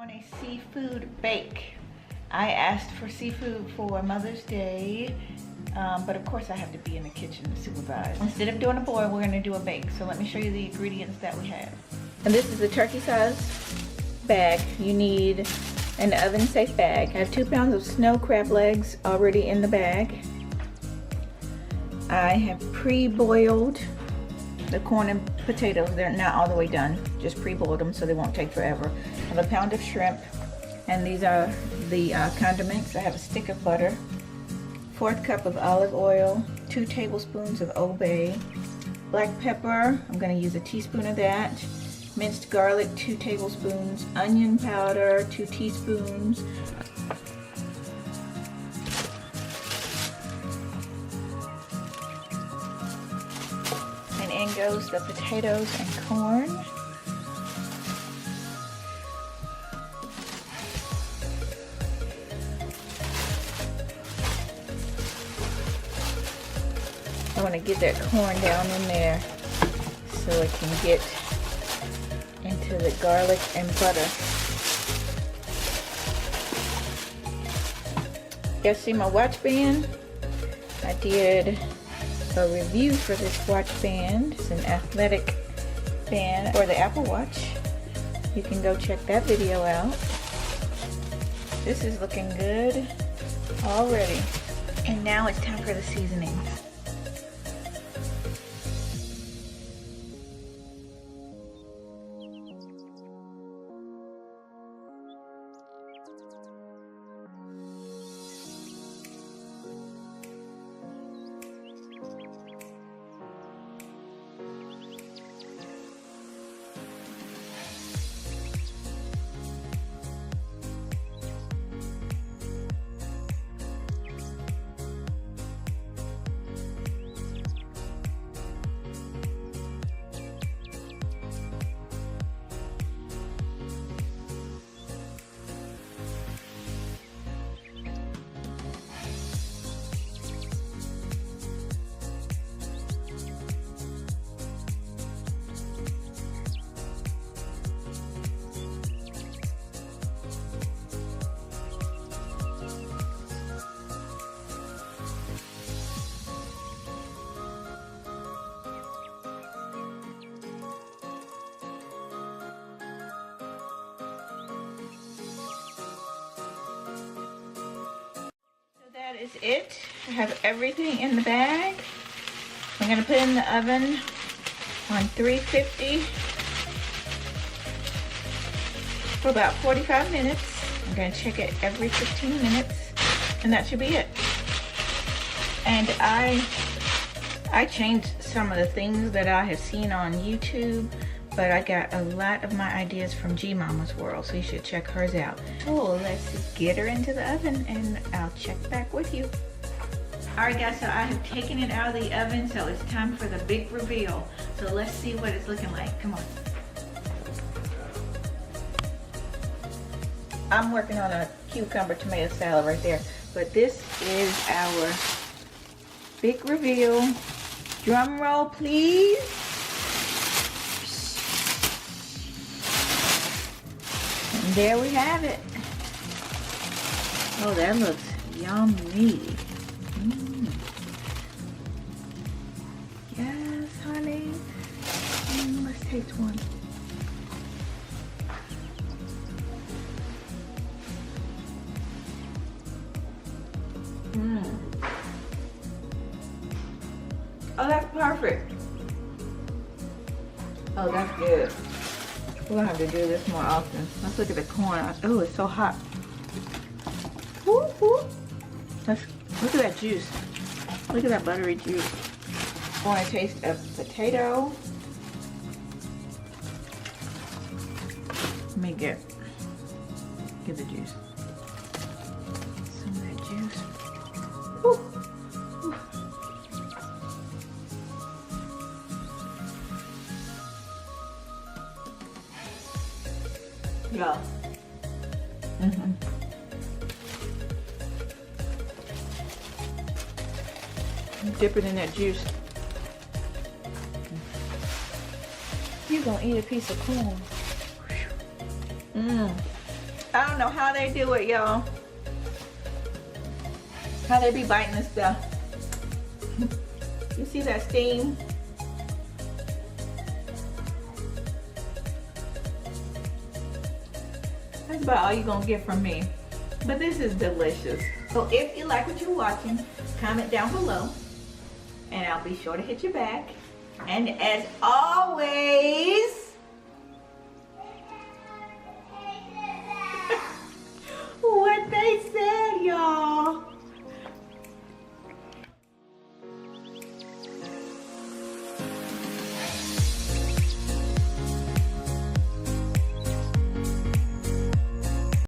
on a seafood bake. I asked for seafood for Mother's Day, but of course I have to be in the kitchen to supervise. Instead of doing a boil, we're gonna do a bake. So let me show you the ingredients that we have. And this is a turkey size bag. You need an oven safe bag. I have 2 pounds of snow crab legs already in the bag. I have pre-boiled the corn and potatoes. They're not all the way done. Just pre-boiled them so they won't take forever. I have a pound of shrimp, and these are the condiments. I have a stick of butter, 1/4 cup of olive oil, 2 tablespoons of Old Bay, black pepper, I'm going to use a teaspoon of that, minced garlic, 2 tablespoons, onion powder, 2 teaspoons, and in goes the potatoes and corn. I want to get that corn down in there so it can get into the garlic and butter. You guys see my watch band? I did a review for this watch band. It's an athletic band for the Apple Watch. You can go check that video out. This is looking good already. And now it's time for the seasonings. That is it. I have everything in the bag. I'm going to put it in the oven on 350 for about 45 minutes. I'm going to check it every 15 minutes, and that should be it. And I changed some of the things that I have seen on YouTube, but I got a lot of my ideas from G Mama's World, so you should check hers out. So let's get her into the oven and I'll check back with you. Alright guys, so I have taken it out of the oven, so it's time for the big reveal. So let's see what it's looking like. Come on. I'm working on a cucumber tomato salad right there, but this is our big reveal. Drum roll, please. And there we have it. Oh, that looks yummy. Yes, honey. Let's taste one. Oh, that's perfect. Oh, that's good. We're gonna have to do this more often. Let's look at the corn. Oh, it's so hot. Woo, woo. Let's look at that juice. Look at that buttery juice. I want to taste a potato. Let me get the juice. Some of that juice. Woo. Woo. Yeah. Dip it in that juice. You're gonna eat a piece of corn. I don't know how they do it, y'all. How they be biting this stuff. You see that steam? That's about all you're gonna get from me. But this is delicious. So if you like what you're watching, comment down below. And I'll be sure to hit you back. And as always, what they say.